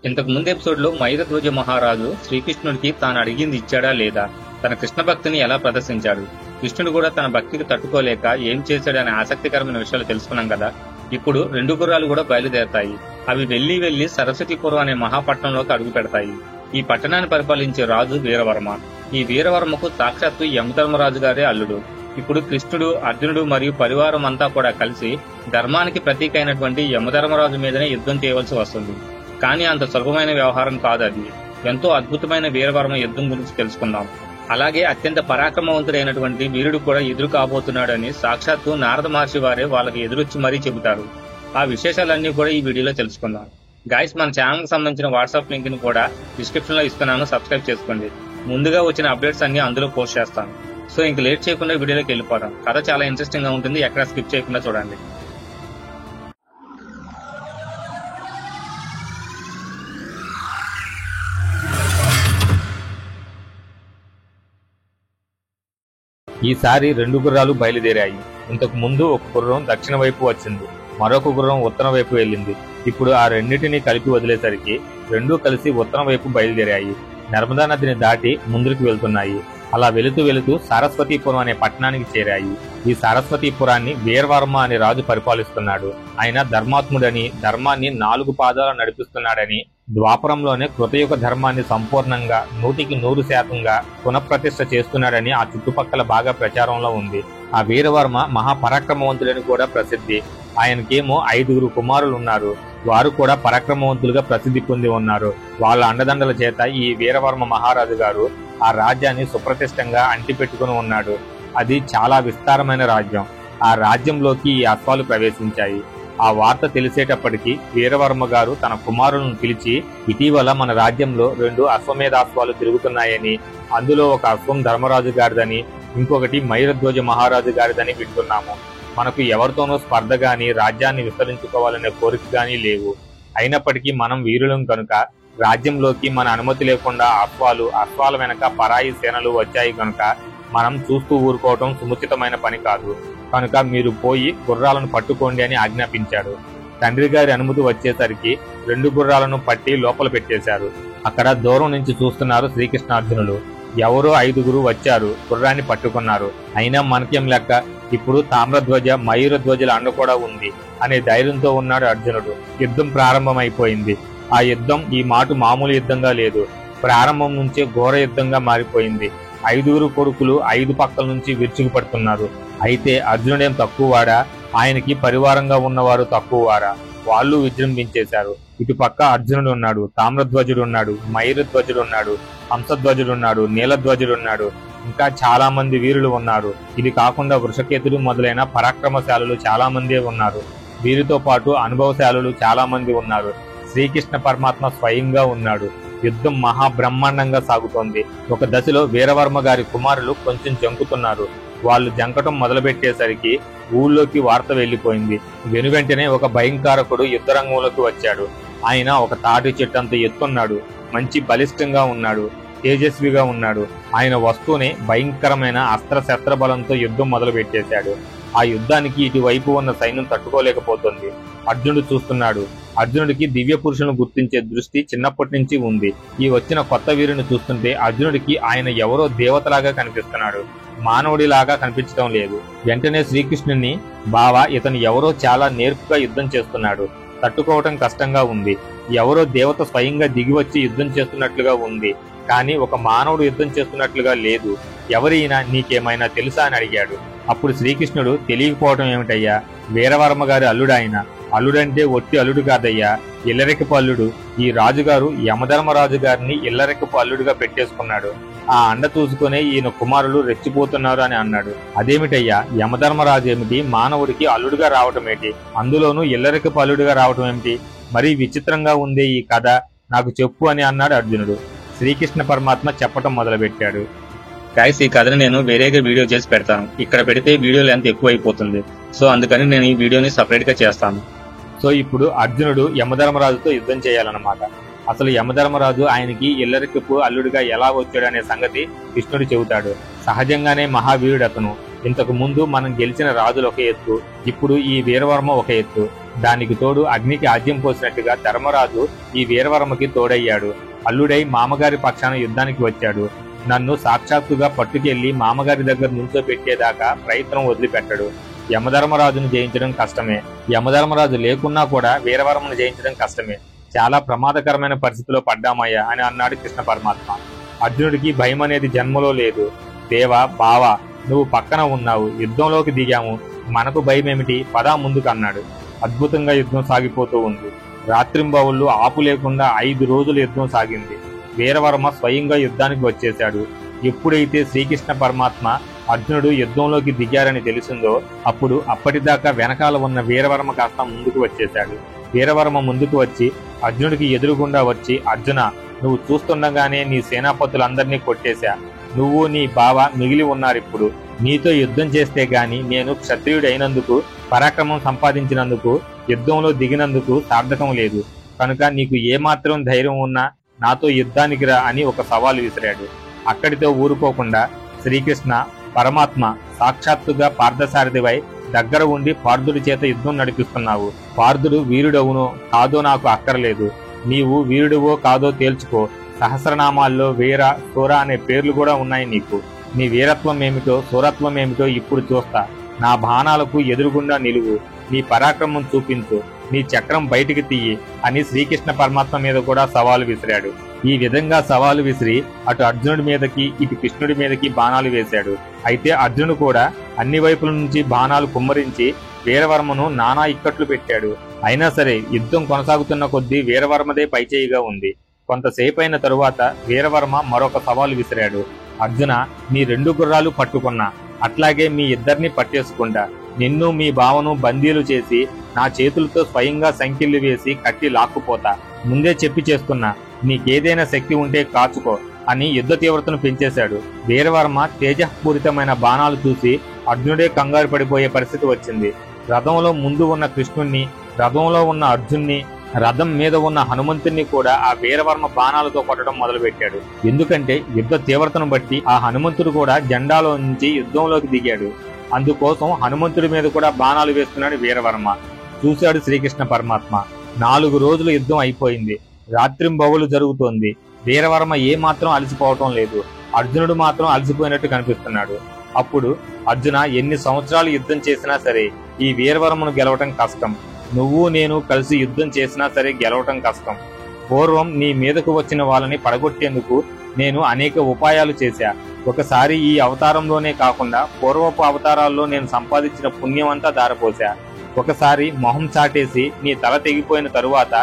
ఇంతకు ముందు ఎపిసోడ్ లో మైరధ్వజ మహారాజు శ్రీకృష్ణుడికి తాను అడిగింది ఇచ్చాడా లేదా, తన కృష్ణ భక్తిని ఎలా ప్రదర్శించాడు, కృష్ణుడు కూడా తన భక్తికి తట్టుకోలేక ఏం చేశాడనే ఆసక్తికరమైన విషయాలు తెలుసుకున్నాం కదా. ఇప్పుడు 2 గుర్రాలు కూడా బయలుదేరతాయి. అవి వెళ్లి సరస్వతీపురం అనే మహాపట్నంలోకి అడుగు పెడతాయి. ఈ పట్టణాన్ని పరిపాలించే రాజు వీరవర్మ. ఈ వీరవర్మకు సాక్షాత్తు యమధర్మరాజు గారే అల్లుడు. ఇప్పుడు కృష్ణుడు, అర్జునుడు మరియు పరివారం అంతా కూడా కలిసి ధర్మానికి ప్రతీక అయినటువంటి యమధర్మరాజు మీదనే యుద్ధం చేయవలసి వస్తుంది. కానీ అంత సులభమైన వ్యవహారం కాదు అది. ఎంతో అద్భుతమైన వీరవర్మ యుద్ధం గురించి తెలుసుకుందాం. అలాగే అత్యంత పరాక్రమవంతుడైనటువంటి వీరుడు కూడా ఎదురు కాబోతున్నాడని సాక్షాత్తు నారద మహర్షి వారే వాళ్ళకి ఎదురొచ్చి మరీ చెబుతారు. ఆ విశేషాలన్నీ కూడా ఈ వీడియోలో తెలుసుకుందాం. గైస్, మన ఛానల్ కి సంబంధించిన వాట్సాప్ లింక్ ని కూడా డిస్క్రిప్షన్ లో ఇస్తున్నాను, సబ్స్క్రైబ్ చేసుకోండి. ముందుగా వచ్చిన అప్డేట్స్ అన్ని అందులో పోస్ట్ చేస్తాను. సో ఇంక లేట్ చేయకుండా వీడియోలోకి వెళ్ళిపోదాం. కథ చాలా ఇంట్రెస్టింగ్ గా ఉంటుంది, ఎక్కడ స్కిప్ చేయకుండా చూడండి. ఈసారి 2 గుర్రాలు బయలుదేరాయి. ఇంతకు ముందు ఒక గుర్రం దక్షిణ వైపు వచ్చింది, మరొక గుర్రం ఉత్తరం వైపు వెళ్ళింది. ఇప్పుడు ఆ రెండింటినీ కలిపి వదిలేసరికి 2 కలిసి ఉత్తరం వైపు బయలుదేరాయి. నర్మదా నదిని దాటి ముందుకు వెళ్తున్నాయి. అలా వెళుతూ సరస్వతీపురం అనే పట్టణానికి చేరాయి. ఈ సరస్వతీపురాన్ని వీరవర్మ అనే రాజు పరిపాలిస్తున్నాడు. ఆయన ధర్మాత్ముడని, ధర్మాన్ని 4 పాదాలు నడిపిస్తున్నాడని, ద్వాపరంలోనే కృతయుగ ధర్మాన్ని సంపూర్ణంగా 100% పునఃప్రతిష్ఠ చేస్తున్నాడని ఆ చుట్టుపక్కల బాగా ప్రచారంలో ఉంది. ఆ వీరవర్మ మహాపరాక్రమవంతుడని కూడా ప్రసిద్ధి. ఆయనకేమో 5 కుమారులు ఉన్నారు. వారు కూడా పరాక్రమవంతులుగా ప్రసిద్ధి పొంది ఉన్నారు. వాళ్ళ అండదండల చేత ఈ వీరవర్మ మహారాజు గారు ఆ రాజ్యాన్ని సుప్రతిష్టంగా అంటిపెట్టుకుని ఉన్నాడు. అది చాలా విస్తారమైన రాజ్యం. ఆ రాజ్యంలోకి ఈ అశ్వాలు ప్రవేశించాయి. ఆ వార్త తెలిసేటప్పటికీ వీరవర్మ గారు తన కుమారులను పిలిచి, ఇటీవల మన రాజ్యంలో 2 అశ్వమేధాశ్వాలు తిరుగుతున్నాయని, అందులో ఒక అశ్వం ధర్మరాజు గారిదని, ఇంకొకటి మైరధ్వజ మహారాజు గారిదని వింటున్నాము. మనకు ఎవరితోనూ స్పర్ధ గాని, రాజ్యాన్ని విస్తరించుకోవాలనే కోరిక గాని లేవు. అయినప్పటికీ మనం వీరులం కనుక రాజ్యంలోకి మన అనుమతి లేకుండా అశ్వాల వెనక పరాయి సేనలు వచ్చాయి కనుక మనం చూస్తూ ఊరుకోవటం సముచితమైన పని కాదు. కనుక మీరు పోయి గుర్రాలను పట్టుకోండి అని ఆజ్ఞాపించాడు. తండ్రి గారి అనుమతి వచ్చేసరికి 2 గుర్రాలను పట్టి లోపల పెట్టేశారు. అక్కడ దూరం నుంచి చూస్తున్నారు శ్రీకృష్ణార్జునులు. ఎవరో 5 వచ్చారు, గుర్రాన్ని పట్టుకున్నారు. అయినా మనకేం లెక్క, ఇప్పుడు తామ్రధ్వజ, మయూరధ్వజుల అండ కూడా ఉంది అనే ధైర్యంతో ఉన్నాడు అర్జునుడు. యుద్ధం ప్రారంభమైపోయింది. ఆ యుద్ధం ఈ మాట మామూలు యుద్ధంగా లేదు. ప్రారంభం నుంచే ఘోర యుద్ధంగా మారిపోయింది. 5 కొడుకులు 5 పక్కల నుంచి విరుచుకుపడుతున్నారు. అయితే అర్జునుడేం తక్కువవాడా? ఆయనకి పరివారంగా ఉన్నవారు తక్కువవారా? వాళ్ళు విజృంభించేశారు. ఇటుపక్క అర్జునుడు ఉన్నాడు, తామ్రధ్వజుడు ఉన్నాడు, మయూరధ్వజుడు ఉన్నాడు, హంసధ్వజుడు ఉన్నాడు, నీలధ్వజుడు ఉన్నాడు, ఇంకా చాలా మంది వీరులు ఉన్నారు. ఇది కాకుండా వృషకేతుడు మొదలైన పరాక్రమశాలులు చాలా మందే ఉన్నారు. వీరితో పాటు అనుభవశాలులు చాలా మంది ఉన్నారు. శ్రీకృష్ణ పరమాత్మ స్వయంగా ఉన్నాడు. యుద్ధం మహాబ్రహ్మాండంగా సాగుతోంది. ఒక దశలో వీరవర్మ గారి కుమారులు కొంచెం జంకుతున్నారు. వాళ్ళు జంకటం మొదలుపెట్టేసరికి ఊళ్ళోకి వార్త వెళ్లిపోయింది. వెనువెంటనే ఒక భయంకరకుడు యుద్ధరంగంలోకి వచ్చాడు. ఆయన ఒక తాటి చెట్టంత ఎత్తున్నాడు. మంచి బలిష్టంగా ఉన్నాడు, తేజస్విగా ఉన్నాడు. ఆయన వస్తూనే భయంకరమైన అస్త్రశస్త్ర బలంతో యుద్ధం మొదలు పెట్టేశాడు. ఆ యుద్ధానికి ఇటువైపు ఉన్న సైన్యం తట్టుకోలేకపోతుంది. అర్జునుడు చూస్తున్నాడు. అర్జునుడికి దివ్య పురుషులను గుర్తించే దృష్టి చిన్నప్పటి నుంచి ఉంది. ఈ వచ్చిన కొత్త వీరుని చూస్తుంటే అర్జునుడికి ఆయన ఎవరో దేవతలాగా కనిపిస్తున్నాడు, మానవుడిలాగా కనిపించడం లేదు. వెంటనే శ్రీకృష్ణుని, బావా, ఇతను ఎవరో చాలా నేర్పుగా యుద్ధం చేస్తున్నాడు, తట్టుకోవటం కష్టంగా ఉంది. ఎవరో దేవత స్వయంగా దిగివచ్చి యుద్ధం చేస్తున్నట్లుగా ఉంది, కానీ ఒక మానవుడు యుద్ధం చేస్తున్నట్లుగా లేదు. ఎవరైనా నీకేమైనా తెలుసా అని అడిగాడు. అప్పుడు శ్రీకృష్ణుడు, తెలియకపోవటం ఏమిటయ్యా, వీరవర్మ గారి అల్లుడాయన. అల్లుడంటే ఒట్టి అల్లుడు కాదయ్యా, ఇల్లరెక్కపు అల్లుడు. ఈ రాజుగారు యమధర్మరాజు గారిని ఇల్లరెక్కపు అల్లుడుగా పెట్టేసుకున్నాడు. ఆ అండ చూసుకునే ఈయన కుమారులు రెచ్చిపోతున్నారు అని అన్నాడు. అదేమిటయ్యా, యమధర్మరాజు ఏమిటి, మానవుడికి అల్లుడుగా రావటం ఏంటి, అందులోనూ ఇల్లరెక్కపు అల్లుడుగా రావటం ఏమిటి? మరీ విచిత్రంగా ఉందే ఈ కథ, నాకు చెప్పు అని అన్నాడు అర్జునుడు. శ్రీకృష్ణ పరమాత్మ చెప్పటం మొదలుపెట్టాడు. గైస్, ఈ కథని నేను వేరేగా వీడియో చేసి పెడతాను. ఇక్కడ పెడితే వీడియో లెంత్ ఎక్కువ అయిపోతుంది. సో అందుకని నేను ఈ వీడియోని సపరేట్ గా చేస్తాను. సో ఇప్పుడు అర్జునుడు యమధర్మరాజుతో యుద్ధం చేయాలన్నమాట. అసలు యమధర్మరాజు ఆయనకి ఇల్లరికపు అల్లుడిగా ఎలా వచ్చాడనే సంగతి కృష్ణుడు చెబుతాడు. సహజంగానే మహావీరుడు అతను. ఇంతకు ముందు మనం గెలిచిన రాజులు ఒక ఎత్తు, ఇప్పుడు ఈ వీరవర్మ ఒక ఎత్తు. దానికి తోడు అగ్నికి ఆజ్యం పోసినట్టుగా ధర్మరాజు ఈ వీరవర్మకి తోడయ్యాడు. అల్లుడై మామగారి పక్షాన యుద్ధానికి వచ్చాడు. నన్ను సాక్షాత్తుగా పట్టుకెళ్లి మామగారి దగ్గర నుంచోపెట్టేదాకా ప్రయత్నం వదిలిపెట్టడు. యమధర్మరాజును జయించడం కష్టమే. యమధర్మరాజు లేకున్నా కూడా వీరవర్మను జయించడం కష్టమే. చాలా ప్రమాదకరమైన పరిస్థితిలో పడ్డామయ్యా అని అన్నాడు కృష్ణ పరమాత్మ. అర్జునుడికి భయం అనేది జన్మలో లేదు. దేవా, బావా, నువ్వు పక్కన ఉన్నావు, యుద్ధంలోకి దిగాము, మనకు భయమేమిటి, పదా ముందుకు అన్నాడు. అద్భుతంగా యుద్ధం సాగిపోతూ ఉంది. రాత్రింబవళ్ళు ఆపు లేకుండా 5 రోజులు యుద్ధం సాగింది. వీరవర్మ స్వయంగా యుద్ధానికి వచ్చేశాడు. ఎప్పుడైతే శ్రీకృష్ణ పరమాత్మ అర్జునుడు యుద్ధంలోకి దిగారని తెలిసిందో అప్పుడు అప్పటిదాకా వెనకాల ఉన్న వీరవర్మ కాస్త ముందుకు వచ్చేశాడు. వీరవర్మ ముందుకు వచ్చి అర్జునుడికి ఎదురుగుండా వచ్చి, అర్జున, నువ్వు చూస్తుండగానే నీ సేనాపతులందరినీ కొట్టేశా. నువ్వు నీ బావ మిగిలి ఉన్నారిప్పుడు. నీతో యుద్ధం చేస్తే గాని నేను క్షత్రియుడైనందుకు, పరాక్రమం సంపాదించినందుకు, యుద్ధంలో దిగినందుకు సార్థకం లేదు. కనుక నీకు ఏమాత్రం ధైర్యం ఉన్నా నాతో యుద్ధానికి రా అని ఒక సవాలు విసిరాడు. అక్కడితో ఊరుకోకుండా శ్రీకృష్ణ పరమాత్మ సాక్షాత్తుగా పార్థసారథివై దగ్గర ఉండి పార్థుడి చేత యుద్ధం నడిపిస్తున్నావు. పార్థుడు వీరుడవునో కాదో నాకు అక్కర్లేదు. నీవు వీరుడువో కాదో తేల్చుకో. సహస్రనామాల్లో వీర, సూర అనే పేర్లు కూడా ఉన్నాయి నీకు. నీ వీరత్వం ఏమిటో, సూరత్వం ఏమిటో ఇప్పుడు చూస్తా. నా బాణాలకు ఎదురుగుండా నిలువు, నీ పరాక్రమం చూపించు, నీ చక్రం బయటికి తీయి అని శ్రీకృష్ణ పరమాత్మ మీద కూడా సవాలు విసిరాడు. ఈ విధంగా సవాలు విసిరి అటు అర్జునుడి మీదకి ఇటు కృష్ణుడి మీదకి బాణాలు వేశాడు. అయితే అర్జునుడు కూడా అన్ని వైపుల నుంచి బాణాలు కుమ్మరించి వీరవర్మను నానా ఇక్కట్లు పెట్టాడు. అయినా సరే యుద్ధం కొనసాగుతున్న కొద్దీ వీరవర్మదే పైచేయిగా ఉంది. కొంతసేపు అయిన తరువాత వీరవర్మ మరొక సవాలు విసిరాడు. అర్జున, నీ 2 గుర్రాలు పట్టుకున్నా, అట్లాగే మీ ఇద్దరిని పట్టేసుకుంటా. నిన్ను మీ బావను బందీలు చేసి నా చేతులతో స్వయంగా సంకెళ్లు వేసి కట్టి లాక్కుపోతా. ముందే చెప్పి చేస్తున్నా, నీకేదైనా శక్తి ఉంటే కాచుకో అని యుద్ధ తీవ్రతను పెంచేశాడు. వీరవర్మ తేజపూరితమైన బాణాలు చూసి అర్జునుడే కంగారు పడిపోయే పరిస్థితి వచ్చింది. రథంలో ముందు ఉన్న కృష్ణుణ్ణి, రథంలో ఉన్న అర్జున్ని, రథం మీద ఉన్న హనుమంతుణ్ణి కూడా ఆ వీరవర్మ బాణాలతో కొట్టడం మొదలుపెట్టాడు. ఎందుకంటే యుద్ధ తీవ్రతను బట్టి ఆ హనుమంతుడు కూడా జెండాలో నుంచి యుద్ధంలోకి దిగాడు. అందుకోసం హనుమంతుడి మీద కూడా బాణాలు వేస్తున్నాడు వీరవర్మ. చూశాడు శ్రీకృష్ణ పరమాత్మ. 4 రోజులు యుద్ధం అయిపోయింది. రాత్రింబవలు జరుగుతోంది. వీరవర్మ ఏమాత్రం అలసిపోవటం లేదు. అర్జునుడు మాత్రం అలసిపోయినట్టు కనిపిస్తున్నాడు. అప్పుడు అర్జున, ఎన్ని సంవత్సరాలు యుద్ధం చేసినా సరే ఈ వీరవర్మను గెలవటం కష్టం. నువ్వు నేను కలిసి యుద్ధం చేసినా సరే గెలవటం కష్టం. పూర్వం నీ మీదకు వచ్చిన వాళ్ళని పడగొట్టేందుకు నేను అనేక ఉపాయాలు చేశా. ఒకసారి ఈ అవతారంలోనే కాకుండా పూర్వపు అవతారాల్లో నేను సంపాదించిన పుణ్యం అంతా దారపోసా. ఒకసారి మొహం చాటేసి నీ తల తెగిపోయిన తరువాత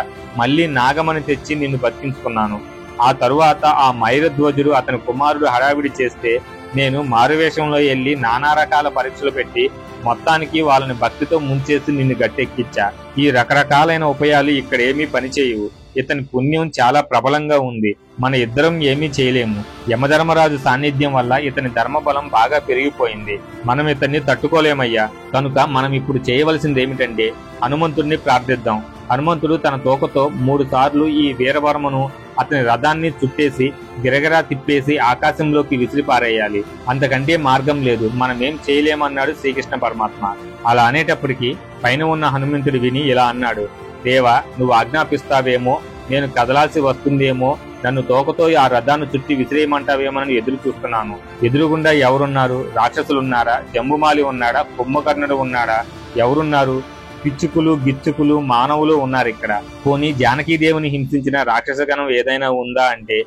మళ్లీ నాగమని తెచ్చి నిన్ను బతికించుకున్నాను. ఆ తరువాత ఆ మైరధ్వజుడు అతని కుమారుడు హడావిడి చేస్తే నేను మారువేషంలో వెళ్లి నానా రకాల పరీక్షలు పెట్టి మొత్తానికి వాళ్ళని భక్తితో ముంచేసి నిన్ను గట్టెక్కిచ్చా. ఈ రకరకాలైన ఉపాయాలు ఇక్కడ ఏమీ పనిచేయవు. ఇతని పుణ్యం చాలా ప్రబలంగా ఉంది. మన ఇద్దరం ఏమీ చేయలేము. యమధర్మరాజు సాన్నిధ్యం వల్ల ఇతని ధర్మబలం బాగా పెరిగిపోయింది. మనం ఇతన్ని తట్టుకోలేమయ్యా. కనుక మనం ఇప్పుడు చేయవలసింది ఏమిటంటే హనుమంతుడిని ప్రార్థిద్దాం. హనుమంతుడు తన తోకతో 3 సార్లు ఈ వీరవర్మను, అతని రథాన్ని చుట్టేసి గిరగిరా తిప్పేసి ఆకాశంలోకి విసిరిపారేయాలి. అంతకంటే మార్గం లేదు. మనమేం చేయలేమన్నాడు శ్రీకృష్ణ పరమాత్మ. అలా అనేటప్పటికీ పైన ఉన్న హనుమంతుడు విని ఇలా అన్నాడు, దేవా, నువ్వు ఆజ్ఞాపిస్తావేమో, నేను కదలాల్సి వస్తుందేమో, నన్ను తోకతో ఆ రథాన్ని చుట్టి విసిరేయమంటావేమోనని ఎదురు చూస్తున్నాను. ఎదురుగుండా ఎవరున్నారు? రాక్షసులున్నారా? జంబుమాలి ఉన్నాడా? కుంభకర్ణుడు ఉన్నాడా? ఎవరున్నారు? పిచ్చుకులు, గిచ్చుకులు, మానవులు ఉన్నారు ఇక్కడ. పోనీ జానకీదేవిని హింసించిన రాక్షసగణం ఏదైనా ఉందా అంటే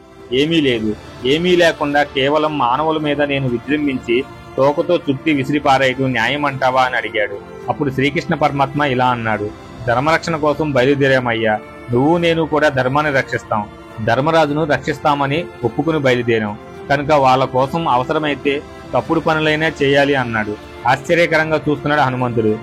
ఏమీ లేదు. ఏమీ లేకుండా కేవలం మానవుల మీద నేను విజృంభించి తోకతో చుట్టి విసిరిపారేయటం న్యాయం అంటావా అని అడిగాడు. అప్పుడు శ్రీకృష్ణ పరమాత్మ ఇలా అన్నాడు, ధర్మరక్షణ కోసం బయలుదేరామయ్యా. నువ్వు నేను కూడా ధర్మాన్ని రక్షిస్తాం. ధర్మరాజును రక్షిస్తామని ఒప్పుకుని బయలుదేరాం. కనుక వాళ్ళ కోసం అవసరమైతే తప్పుడు పనులైనా చేయాలి అన్నాడు. ఆశ్చర్యకరంగా చూస్తున్నాడు హనుమంతుడు.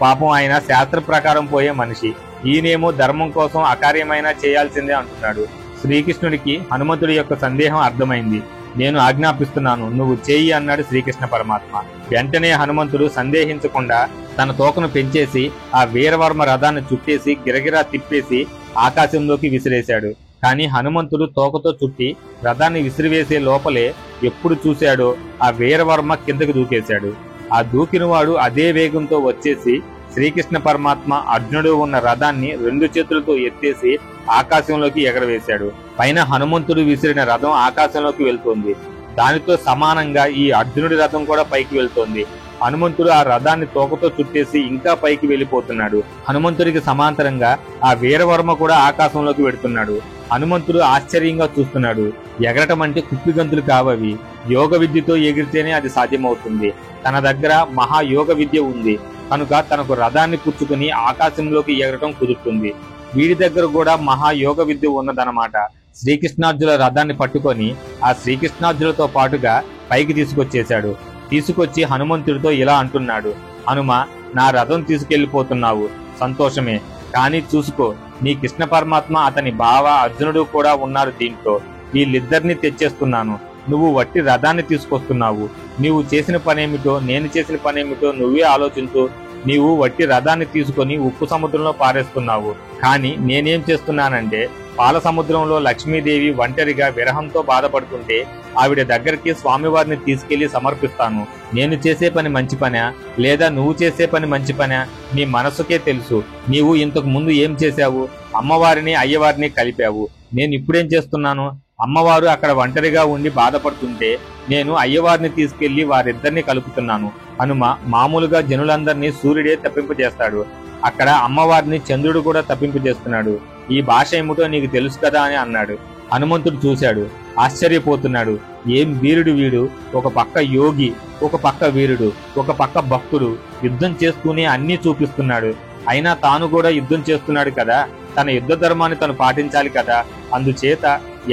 పాపం ఆయన శాస్త్ర ప్రకారం పోయే మనిషి. ఈయనేమో ధర్మం కోసం అకార్యమైనా చేయాల్సిందే అంటున్నాడు. శ్రీకృష్ణుడికి హనుమంతుడి యొక్క సందేహం అర్థమైంది. నేను ఆజ్ఞాపిస్తున్నాను, నువ్వు చేయి అన్నాడు శ్రీకృష్ణ పరమాత్మ. వెంటనే హనుమంతుడు సందేహించకుండా తన తోకను పెంచేసి ఆ వీరవర్మ రథాన్ని చుట్టేసి గిరగిరా తిప్పేసి ఆకాశంలోకి విసిరేశాడు. కానీ హనుమంతుడు తోకతో చుట్టి రథాన్ని విసిరివేసే లోపలే ఎప్పుడు చూశాడో ఆ వీరవర్మ కిందకు దూకేశాడు. ఆ దూకినవాడు అదే వేగంతో వచ్చేసి శ్రీకృష్ణ పరమాత్మ అర్జునుడు ఉన్న రథాన్ని 2 చేతులతో ఎత్తేసి ఆకాశంలోకి ఎగరవేశాడు. పైన హనుమంతుడు విసిరిన రథం ఆకాశంలోకి వెళ్తోంది. దానితో సమానంగా ఈ అర్జునుడి రథం కూడా పైకి వెళ్తోంది. హనుమంతుడు ఆ రథాన్ని తోకతో చుట్టేసి ఇంకా పైకి వెళ్ళిపోతున్నాడు. హనుమంతుడికి సమాంతరంగా ఆ వీరవర్మ కూడా ఆకాశంలోకి వెడుతున్నాడు. హనుమంతుడు ఆశ్చర్యంగా చూస్తున్నాడు. ఎగరటం అంటే కుప్పిగంతులు కావవి. యోగ విద్యతో ఎగిరితేనే అది సాధ్యమవుతుంది. తన దగ్గర మహాయోగ విద్య ఉంది కనుక తనకు రథాన్ని పుచ్చుకుని ఆకాశంలోకి ఎగరటం కుదురుతుంది. వీడి దగ్గర కూడా మహాయోగ విద్య ఉన్నదన్నమాట. శ్రీకృష్ణార్జుల రథాన్ని పట్టుకొని ఆ శ్రీకృష్ణార్జులతో పాటుగా పైకి తీసుకొచ్చేశాడు. తీసుకొచ్చి హనుమంతుడితో ఇలా అంటున్నాడు, హనుమ, నా రథం తీసుకెళ్లిపోతున్నావు, సంతోషమే. కానీ చూసుకో, నీ కృష్ణ పరమాత్మ అతని బావ అర్జునుడు కూడా ఉన్నారు దీంట్లో. వీళ్ళిద్దరిని తెచ్చేస్తున్నాను. నువ్వు వట్టి రథాన్ని తీసుకొస్తున్నావు. నీవు చేసిన పనేమిటో నేను చేసిన పనేమిటో నువ్వే ఆలోచించు. నీవు వట్టి రథాన్ని తీసుకొని ఉప్పు సముద్రంలో పారేస్తున్నావు. కానీ నేనేం చేస్తున్నానంటే పాల సముద్రంలో లక్ష్మీదేవి ఒంటరిగా విరహంతో బాధపడుతుంటే ఆవిడ దగ్గరికి స్వామివారిని తీసుకెళ్లి సమర్పిస్తాను. నేను చేసే పని మంచి పనా లేదా నువ్వు చేసే పని మంచి పనా నీ మనసుకే తెలుసు. నీవు ఇంతకు ముందు ఏం చేశావు? అమ్మవారిని అయ్యవారిని కలిపావు. నేను ఇప్పుడేం చేస్తున్నాను? అమ్మవారు అక్కడ ఒంటరిగా ఉండి బాధపడుతుంటే నేను అయ్యవారిని తీసుకెళ్లి వారిద్దరిని కలుపుతున్నాను. హనుమ, మామూలుగా జనులందరినీ సూర్యుడే తప్పింపజేస్తాడు. అక్కడ అమ్మవారిని చంద్రుడు కూడా తప్పింపజేస్తున్నాడు. ఈ భాష ఏమిటో నీకు తెలుసు కదా అని అన్నాడు. హనుమంతుడు చూశాడు, ఆశ్చర్యపోతున్నాడు. ఏం వీరుడు వీడు! ఒక పక్క యోగి, ఒక పక్క వీరుడు, ఒక పక్క భక్తుడు, యుద్ధం చేస్తూనే అన్నీ చూపిస్తున్నాడు. అయినా తాను కూడా యుద్ధం చేస్తున్నాడు కదా. తన యుద్ధ ధర్మాన్ని తను పాటించాలి కదా. అందుచేత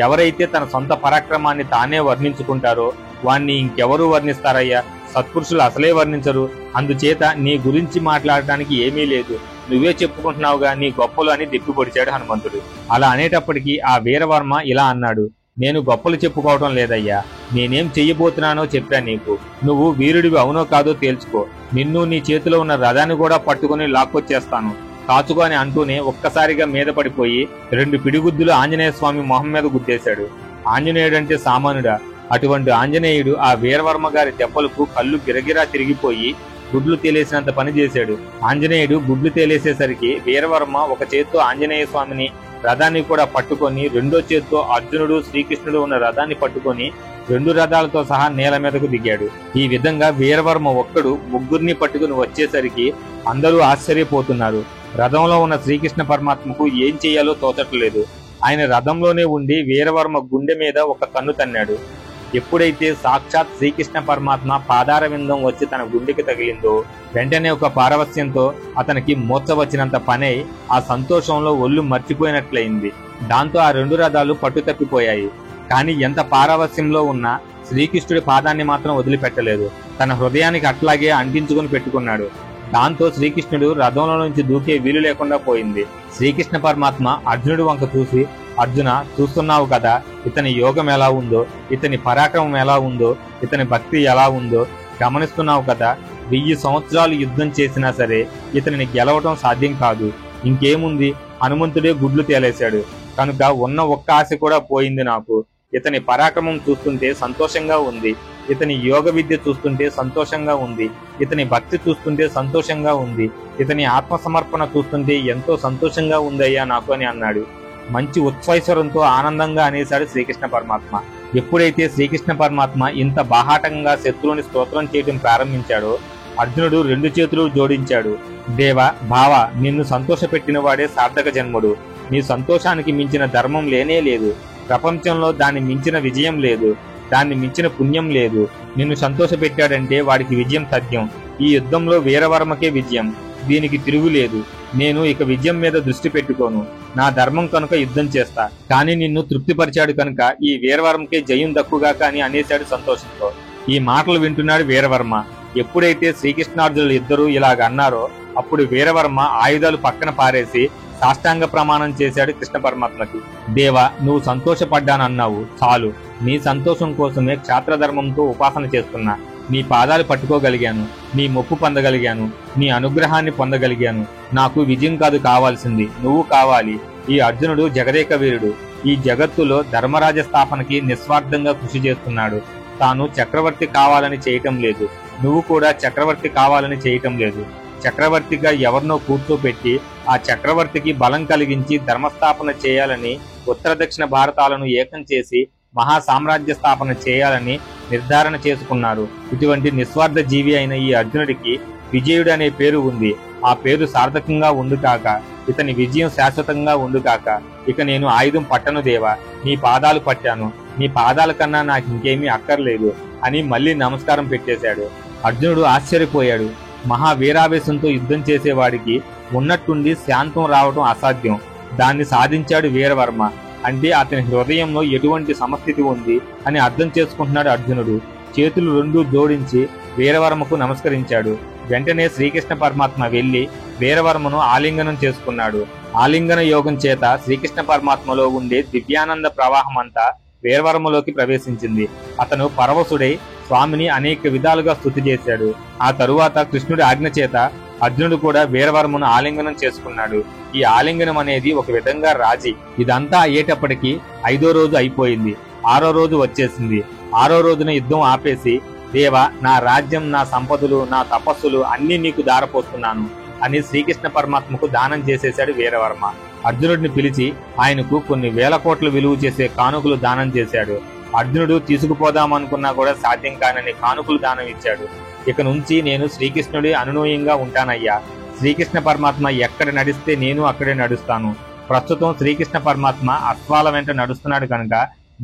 ఎవరైతే తన సొంత పరాక్రమాన్ని తానే వర్ణించుకుంటారో వాణ్ణి ఇంకెవరూ వర్ణిస్తారయ్యా. సత్పురుషులు అసలే వర్ణించరు. అందుచేత నీ గురించి మాట్లాడటానికి ఏమీ లేదు. నువ్వే చెప్పుకుంటున్నావుగా నీ గొప్పలు అని దెప్పిపొడిచాడు హనుమంతుడు. అలా అనేటప్పటికీ ఆ వీరవర్మ ఇలా అన్నాడు, నేను గొప్పలు చెప్పుకోవటం లేదయ్యా. నేనేం చెయ్యబోతున్నానో చెప్పా నీకు. నువ్వు వీరుడివి అవునో కాదో తేల్చుకో. నిన్ను నీ చేతిలో ఉన్న రథాన్ని కూడా పట్టుకుని లాక్కొచ్చేస్తాను. కాచుకో అని అంటూనే ఒక్కసారిగా మీద పడిపోయి 2 పిడిగుద్దులు ఆంజనేయ స్వామి మొహం మీద గుద్దేశాడు. ఆంజనేయుడంటే సామాన్యుడా? అటువంటి ఆంజనేయుడు ఆ వీరవర్మ గారి దెబ్బలకు కళ్ళు గిరగిరా తిరిగిపోయి గుడ్లు తేలేసినంత పని చేశాడు. ఆంజనేయుడు గుడ్లు తేలేసేసరికి వీరవర్మ ఒక చేత్తో ఆంజనేయ స్వామిని రథాన్ని కూడా పట్టుకొని రెండో చేత్తో అర్జునుడు శ్రీకృష్ణుడు ఉన్న రథాన్ని పట్టుకొని 2 రథాలతో సహా నేల మీదకు దిగాడు. ఈ విధంగా వీరవర్మ ఒక్కడు ముగ్గురిని పట్టుకుని వచ్చేసరికి అందరూ ఆశ్చర్యపోతున్నారు. రథంలో ఉన్న శ్రీకృష్ణ పరమాత్మకు ఏం చేయాలో తోచట్లేదు. ఆయన రథంలోనే ఉండి వీరవర్మ గుండె మీద ఒక కన్ను తన్నాడు. ఎప్పుడైతే సాక్షాత్ శ్రీకృష్ణ పరమాత్మ పాదార విందం వచ్చి తన గుండెకి తగిలిందో వెంటనే ఒక పారవస్యంతో అతనికి మూర్ఛ వచ్చినంత పనై ఆ సంతోషంలో ఒళ్ళు మర్చిపోయినట్లయింది. దాంతో ఆ 2 రథాలు పట్టు తప్పిపోయాయి. కానీ ఎంత పారవస్యంలో ఉన్నా శ్రీకృష్ణుడి పాదాన్ని మాత్రం వదిలిపెట్టలేదు. తన హృదయానికి అట్లాగే అంటించుకుని పెట్టుకున్నాడు. దాంతో శ్రీకృష్ణుడు రథంలో నుంచి దూకే వీలు లేకుండా పోయింది. శ్రీకృష్ణ పరమాత్మ అర్జునుడు వంక చూసి, అర్జున, చూస్తున్నావు కదా ఇతని యోగం ఎలా ఉందో, ఇతని పరాక్రమం ఎలా ఉందో, ఇతని భక్తి ఎలా ఉందో గమనిస్తున్నావు కదా. 1000 సంవత్సరాలు యుద్ధం చేసినా సరే ఇతనిని గెలవటం సాధ్యం కాదు. ఇంకేముంది, హనుమంతుడే గుడ్లు తేలేశాడు కనుక ఉన్న ఒక్క ఆశ కూడా పోయింది నాకు. ఇతని పరాక్రమం చూస్తుంటే సంతోషంగా ఉంది. ఇతని యోగ విద్య చూస్తుంటే సంతోషంగా ఉంది. ఇతని భక్తి చూస్తుంటే సంతోషంగా ఉంది. ఇతని ఆత్మసమర్పణ చూస్తుంటే ఎంతో సంతోషంగా ఉందయ్యా నాకు అని అన్నాడు. మంచి ఉత్సైశ్వరంతో ఆనందంగా అనేశాడు శ్రీకృష్ణ పరమాత్మ. ఎప్పుడైతే శ్రీకృష్ణ పరమాత్మ ఇంత బాహాటంగా శత్రువుని స్తోత్రం చేయడం ప్రారంభించాడో అర్జునుడు 2 చేతులు జోడించాడు. దేవ, భావ, నిన్ను సంతోషపెట్టిన వాడే సార్థక జన్ముడు. నీ సంతోషానికి మించిన ధర్మం లేనే లేదు. ప్రపంచంలో దాన్ని మించిన విజయం లేదు. దాన్ని మించిన పుణ్యం లేదు. నిన్ను సంతోషపెట్టాడంటే వాడికి విజయం తథ్యం. ఈ యుద్ధంలో వీరవర్మకే విజయం. దీనికి తిరుగులేదు. నేను ఇక విజయం మీద దృష్టి పెట్టుకోను. నా ధర్మం కనుక యుద్ధం చేస్తా. కానీ నిన్ను తృప్తిపరిచాడు కనుక ఈ వీరవర్మకే జయం దక్కుగాక అని అనేశాడు సంతోషంతో. ఈ మాటలు వింటున్నాడు వీరవర్మ. ఎప్పుడైతే శ్రీకృష్ణార్జునులు ఇద్దరూ ఇలాగ అన్నారో అప్పుడు వీరవర్మ ఆయుధాలు పక్కన పారేసి సాష్టాంగ ప్రమాణం చేశాడు కృష్ణ పరమాత్మకి. దేవ, నువ్వు సంతోషపడ్డానన్నావు చాలు. నీ సంతోషం కోసమే క్షాత్రధర్మంతో ఉపాసన చేస్తున్నా. నీ పాదాలు పట్టుకోగలిగాను. నీ మొప్పు పొందగలిగాను. నీ అనుగ్రహాన్ని పొందగలిగాను. నాకు విజయం కాదు కావాల్సింది, నువ్వు కావాలి. ఈ అర్జునుడు జగదేక వీరుడు. ఈ జగత్తులో ధర్మరాజ స్థాపనకి నిస్వార్థంగా కృషి చేస్తున్నాడు. తాను చక్రవర్తి కావాలని చేయటం లేదు. నువ్వు కూడా చక్రవర్తి కావాలని చేయటం లేదు. చక్రవర్తిగా ఎవరినో కూర్చోపెట్టి ఆ చక్రవర్తికి బలం కలిగించి ధర్మస్థాపన చేయాలని, ఉత్తర దక్షిణ భారతాలను ఏకం చేసి మహా సామ్రాజ్య స్థాపన చేయాలని నిర్ధారణ చేసుకున్నారు. ఇటువంటి నిస్వార్థ జీవి అయిన ఈ అర్జునుడికి విజయుడు అనే పేరు ఉంది. ఆ పేరు సార్థకంగా ఉండుకాక, ఇతని విజయం శాశ్వతంగా ఉండుకాక. ఇక నేను ఆయుధం పట్టను దేవా, నీ పాదాలు పట్టాను, నీ పాదాల కన్నా నాకు ఇంకేమీ అక్కర్లేదు అని మళ్ళీ నమస్కారం పెట్టేశాడు. అర్జునుడు ఆశ్చర్యపోయాడు. మహావీరావేశంతో యుద్ధం చేసేవాడికి ఉన్నట్టుండి శాంతం రావటం అసాధ్యం. దాన్ని సాధించాడు వీరవర్మ. అంటే అతని హృదయంలో ఎటువంటి సమస్థితి ఉంది అని అర్థం చేసుకుంటున్నాడు అర్జునుడు. చేతులు రెండూ జోడించి వీరవర్మకు నమస్కరించాడు. వెంటనే శ్రీకృష్ణ పరమాత్మ వెళ్లి వీరవర్మను ఆలింగనం చేసుకున్నాడు. ఆలింగన యోగం చేత శ్రీకృష్ణ పరమాత్మలో ఉండే దివ్యానంద ప్రవాహం అంతా వీరవర్మలోకి ప్రవేశించింది. అతను పరవశుడై స్వామిని అనేక విధాలుగా స్తుతి చేశాడు. ఆ తరువాత కృష్ణుడి ఆజ్ఞ చేత అర్జునుడు కూడా వీరవర్మను ఆలింగనం చేసుకున్నాడు. ఈ ఆలింగనం అనేది ఒక విధంగా రాజీ. ఇదంతా అయ్యేటప్పటికి 5వ రోజు అయిపోయింది. 6వ రోజు వచ్చేసింది. 6వ రోజున యుద్ధం ఆపేసి, దేవా, నా రాజ్యం, నా సంపదలు, నా తపస్సులు అన్ని నీకు దారపోస్తున్నాను అని శ్రీకృష్ణ పరమాత్మకు దానం చేసేశాడు వీరవర్మ. అర్జునుడిని పిలిచి ఆయనకు కొన్ని వేల కోట్ల విలువ చేసే కానుకలు దానం చేశాడు. అర్జునుడు తీసుకుపోదామనుకున్నా కూడా సాధ్యం కానని కానుకలు దానం ఇచ్చాడు. ఇక నుంచి నేను శ్రీకృష్ణుడి అనునూయంగా ఉంటానయ్యా. శ్రీకృష్ణ పరమాత్మ ఎక్కడ నడిస్తే నేను అక్కడే నడుస్తాను. ప్రస్తుతం శ్రీకృష్ణ పరమాత్మ అశ్వాల వెంట నడుస్తున్నాడు కనుక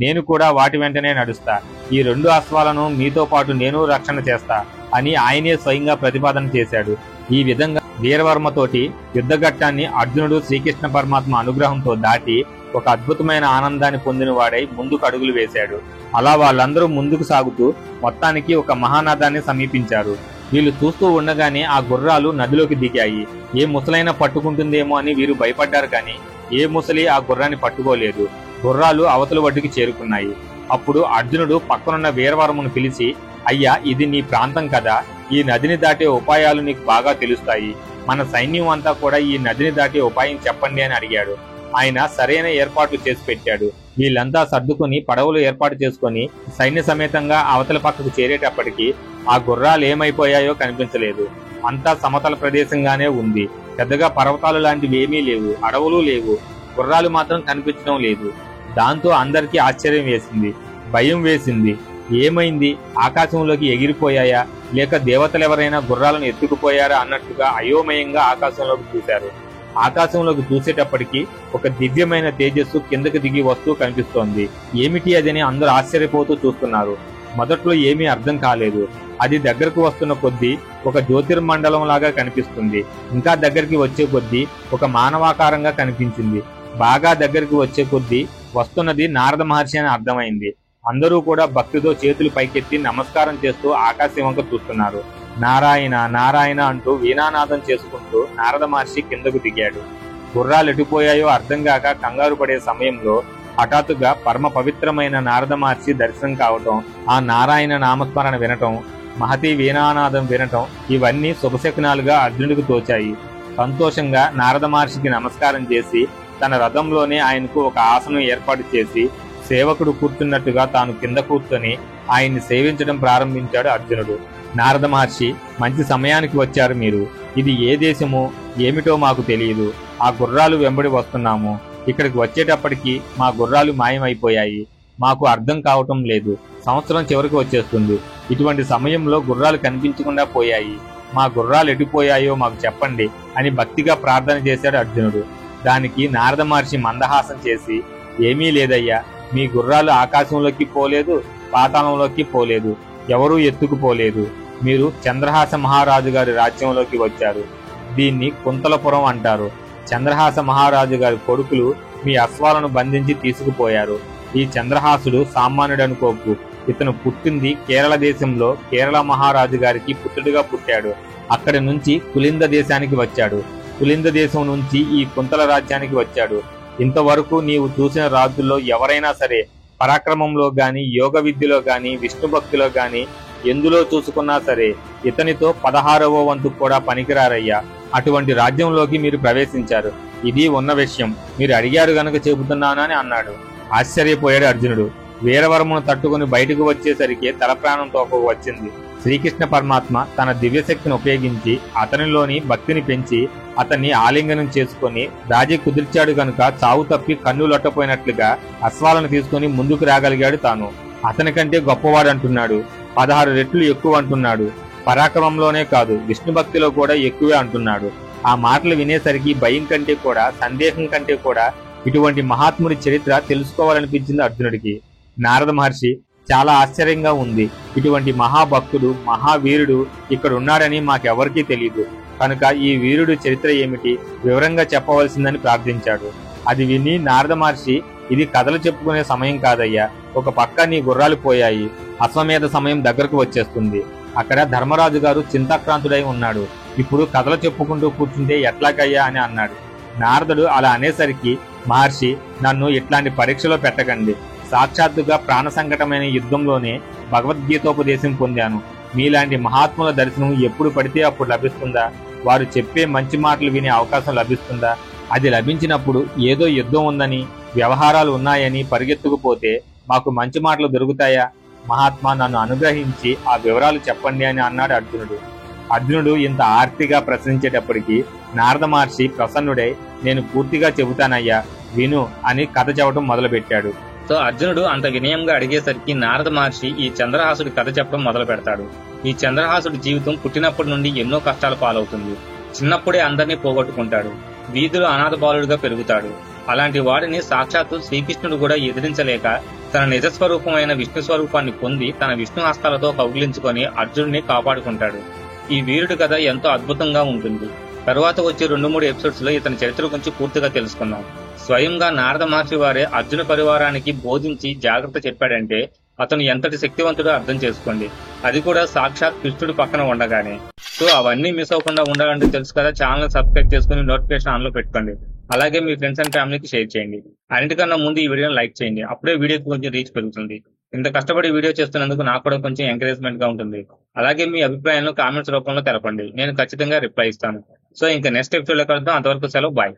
నేను కూడా వాటి వెంటనే నడుస్తా. ఈ 2 అశ్వాలను మీతో పాటు నేను రక్షణ చేస్తా అని ఆయనే స్వయంగా ప్రతిపాదన చేశాడు. ఈ విధంగా వీరవర్మతోటి యుద్ధఘట్టాన్ని అర్జునుడు శ్రీకృష్ణ పరమాత్మ అనుగ్రహంతో దాటి ఒక అద్భుతమైన ఆనందాన్ని పొందిన వాడై ముందుకు అడుగులు వేశాడు. అలా వాళ్ళందరూ ముందుకు సాగుతూ మొత్తానికి ఒక మహానదాన్ని సమీపించారు. వీళ్ళు చూస్తూ ఉండగానే ఆ గుర్రాలు నదిలోకి దిగాయి. ఏ ముసలైనా పట్టుకుంటుందేమో అని వీరు భయపడ్డారు, కానీ ఏ ముసలి ఆ గుర్రాన్ని పట్టుకోలేదు. గుర్రాలు అవతల ఒడ్డుకి చేరుకున్నాయి. అప్పుడు అర్జునుడు పక్కనున్న వీరవర్మను పిలిచి, అయ్యా, ఇది నీ ప్రాంతం కదా, ఈ నదిని దాటే ఉపాయాలు నీకు బాగా తెలుస్తాయి. మన సైన్యం అంతా కూడా ఈ నదిని దాటే ఉపాయం చెప్పండి అని అడిగాడు. ఆయన సరైన ఏర్పాట్లు చేసి పెట్టాడు. వీళ్ళంతా సర్దుకుని పడవలు ఏర్పాటు చేసుకుని సైన్య సమేతంగా అవతల పక్కకు చేరేటప్పటికి ఆ గుర్రాలు ఏమైపోయాయో కనిపించలేదు. అంతా సమతల ప్రదేశంగానే ఉంది. పెద్దగా పర్వతాలు లాంటివి ఏమీ లేవు, అడవులు లేవు. గుర్రాలు మాత్రం కనిపించడం లేదు. దాంతో అందరికీ ఆశ్చర్యం వేసింది, భయం వేసింది. ఏమైంది? ఆకాశంలోకి ఎగిరిపోయాయా, లేక దేవతలెవరైనా గుర్రాలను ఎత్తుకుపోయారా అన్నట్టుగా అయోమయంగా ఆకాశంలోకి చూశారు. ఆకాశంలోకి చూసేటప్పటికి ఒక దివ్యమైన తేజస్సు కిందకి దిగి వస్తూ కనిపిస్తోంది. ఏమిటి అదని అందరూ ఆశ్చర్యపోతూ చూస్తున్నారు. మొదట్లో ఏమీ అర్థం కాలేదు. అది దగ్గరకు వస్తున్న కొద్దీ ఒక జ్యోతిర్మండలం లాగా కనిపిస్తుంది. ఇంకా దగ్గరికి వచ్చే కొద్దీ ఒక మానవాకారంగా కనిపించింది. బాగా దగ్గరికి వచ్చే కొద్దీ వస్తున్నది నారద మహర్షి అని అర్థమైంది. అందరూ కూడా భక్తితో చేతులు పైకెత్తి నమస్కారం చేస్తూ ఆకాశం వంక చూస్తున్నారు. నారాయణ నారాయణ అంటూ వీణానాదం చేసుకుంటూ నారద మహర్షి కిందకు దిగాడు. గుర్రాలు ఎటుపోయాయో అర్థం కాక కంగారు పడే సమయంలో హఠాత్తుగా పరమ పవిత్రమైన నారద మహర్షి దర్శనం కావటం, ఆ నారాయణ నామస్మరణ వినటం, మహతి వీణానాదం వినటం, ఇవన్నీ శుభశకునాలుగా అర్జునుడికి తోచాయి. సంతోషంగా నారద మహర్షికి నమస్కారం చేసి తన రథంలోనే ఆయనకు ఒక ఆసనం ఏర్పాటు చేసి సేవకుడు కూర్చున్నట్టుగా తాను కింద కూర్చొని ఆయన్ని సేవించడం ప్రారంభించాడు అర్జునుడు. నారద మహర్షి, మంచి సమయానికి వచ్చారు మీరు. ఇది ఏ దేశమో ఏమిటో మాకు తెలియదు. ఆ గుర్రాలు వెంబడి వస్తున్నాము. ఇక్కడికి వచ్చేటప్పటికి మా గుర్రాలు మాయమైపోయాయి. మాకు అర్థం కావటం లేదు. సంవత్సరం చివరికి వచ్చేస్తుంది. ఇటువంటి సమయంలో గుర్రాలు కనిపించకుండా పోయాయి. మా గుర్రాలు ఎటుపోయాయో మాకు చెప్పండి అని భక్తిగా ప్రార్థన చేశాడు అర్జునుడు. దానికి నారద మహర్షి మందహాసం చేసి, ఏమీ లేదయ్యా, మీ గుర్రాలు ఆకాశంలోకి పోలేదు, పాతాళంలోకి పోలేదు, ఎవరూ ఎత్తుకుపోలేదు. మీరు చంద్రహాస మహారాజు గారి రాజ్యంలోకి వచ్చారు. దీన్ని కుంతలపురం అంటారు. చంద్రహాస మహారాజు గారి కొడుకులు మీ అశ్వాలను బంధించి తీసుకుపోయారు. ఈ చంద్రహాసుడు సామాన్యుడనుకోకు. ఇతను పుట్టింది కేరళ దేశంలో కేరళ మహారాజు గారికి పుత్రుడిగా పుట్టాడు. అక్కడి నుంచి కులింద దేశానికి వచ్చాడు. కులింద దేశం నుంచి ఈ కుంతల రాజ్యానికి వచ్చాడు. ఇంతవరకు నీవు చూసిన రాజుల్లో ఎవరైనా సరే పరాక్రమంలో గాని, యోగ విద్యలో గాని, విష్ణు భక్తిలో గాని ఎందులో చూసుకున్నా సరే ఇతనితో 16వ వంతు కూడా పనికిరారయ్యా. అటువంటి రాజ్యంలోకి మీరు ప్రవేశించారు. ఇది ఉన్న విషయం. మీరు అడిగారు గనుక చెబుతున్నాను అని అన్నాడు. ఆశ్చర్యపోయాడు అర్జునుడు. వీరవరమును తట్టుకుని బయటకు వచ్చేసరికి తల ప్రాణం తోకకు వచ్చింది. శ్రీకృష్ణ పరమాత్మ తన దివ్యశక్తిని ఉపయోగించి అతనిలోని భక్తిని పెంచి అతన్ని ఆలింగనం చేసుకుని రాజీ కుదిర్చాడు కనుక చావు తప్పి కన్ను లొట్టపోయినట్లుగా అశ్వాలను తీసుకుని ముందుకు రాగలిగాడు తాను. అతని కంటే గొప్పవాడు అంటున్నాడు. 16 రెట్లు ఎక్కువ అంటున్నాడు. పరాక్రమంలోనే కాదు విష్ణు భక్తిలో కూడా ఎక్కువే అంటున్నాడు. ఆ మాటలు వినేసరికి భయం కంటే కూడా సందేహం కంటే కూడా ఇటువంటి మహాత్ముడి చరిత్ర తెలుసుకోవాలనిపించింది అర్జునుడికి. నారద మహర్షి చాలా ఆశ్చర్యంగా ఉంది. ఇటువంటి మహాభక్తుడు మహావీరుడు ఇక్కడ ఉన్నాడని మాకెవరికీ తెలియదు కనుక ఈ వీరుడు చరిత్ర ఏమిటి వివరంగా చెప్పవలసిందని ప్రార్థించాడు. అది విని నారద మహర్షి, ఇది కథలు చెప్పుకునే సమయం కాదయ్యా. ఒక పక్క నీ గుర్రాలు పోయాయి, అశ్వమేధ సమయం దగ్గరకు వచ్చేస్తుంది. అక్కడ ధర్మరాజు గారు చింతాక్రాంతుడై ఉన్నాడు. ఇప్పుడు కథలు చెప్పుకుంటూ కూర్చుంటే ఎట్లాగయ్యా అని అన్నాడు. నారదుడు అలా అనేసరికి, మహర్షి నన్ను ఇట్లాంటి పరీక్షలో పెట్టకండి. సాక్షాత్తుగా ప్రాణ సంకటమైన యుద్ధంలోనే భగవద్గీతోపదేశం పొందాను. మీలాంటి మహాత్ముల దర్శనం ఎప్పుడు పడితే అప్పుడు లభిస్తుందా? వారు చెప్పే మంచి మాటలు వినే అవకాశం లభిస్తుందా? అది లభించినప్పుడు ఏదో యుద్ధం ఉందని వ్యవహారాలు ఉన్నాయని పరిగెత్తుకుపోతే మాకు మంచి మాటలు దొరుకుతాయా? మహాత్మా నన్ను అనుగ్రహించి ఆ వివరాలు చెప్పండి అని అన్నాడు అర్జునుడు. అర్జునుడు ఇంత ఆర్తిగా ప్రశ్నించేటప్పటికీ నారద మహర్షి ప్రసన్నుడై, నేను పూర్తిగా చెబుతానయ్యా విను అని కథ చెప్పడం మొదలుపెట్టాడు. సో అర్జునుడు అంత వినయంగా అడిగేసరికి నారద మహర్షి ఈ చంద్రహాసుడి కథ చెప్పడం మొదలు పెడతాడు. ఈ చంద్రహాసుడి జీవితం పుట్టినప్పటి నుండి ఎన్నో కష్టాల పాలవుతుంది. చిన్నప్పుడే అందరినీ పోగొట్టుకుంటాడు. వీధులు అనాథ బాలుడిగా పెరుగుతాడు. అలాంటి వాడిని సాక్షాత్తు శ్రీకృష్ణుడు కూడా ఎదిరించలేక తన నిజస్వరూపమైన విష్ణు స్వరూపాన్ని పొంది తన విష్ణు హస్తాలతో కౌగిలించుకొని అర్జునుడిని కాపాడుకుంటాడు. ఈ వీరుడి కథ ఎంతో అద్భుతంగా ఉంటుంది. తరువాత వచ్చే 2-3 ఎపిసోడ్స్ లో ఇతని చరిత్ర గురించి పూర్తిగా తెలుసుకుందాం. స్వయంగా నారద మహర్షి వారే అర్జున పరివారానికి బోధించి జాగ్రత్త చెప్పాడంటే అతను ఎంతటి శక్తివంతుడో అర్థం చేసుకోండి. అది కూడా సాక్షాత్ కృష్ణుడు పక్కన ఉండగానే. సో అవన్నీ మిస్ అవ్వకుండా ఉండాలంటే తెలుసు కదా, ఛానల్ సబ్స్క్రైబ్ చేసుకుని నోటిఫికేషన్ ఆన్ లో పెట్టుకోండి. అలాగే మీ ఫ్రెండ్స్ అండ్ ఫ్యామిలీకి షేర్ చేయండి. అన్నిటికన్నా ముందు ఈ వీడియోని లైక్ చేయండి. అప్పుడే వీడియోకి కొంచెం రీచ్ పెరుగుతుంది. ఇంత కష్టపడి వీడియో చేస్తున్నందుకు నాకు కూడా కొంచెం ఎంకరేజ్మెంట్ గా ఉంటుంది. అలాగే మీ అభిప్రాయాలను కామెంట్స్ రూపంలో తెలపండి. నేను ఖచ్చితంగా రిప్లై ఇస్తాను. సో ఇంకా నెక్స్ట్ ఎపిసోడ్ లో కలుద్దాం. అంతవరకు సెలవు, బాయ్.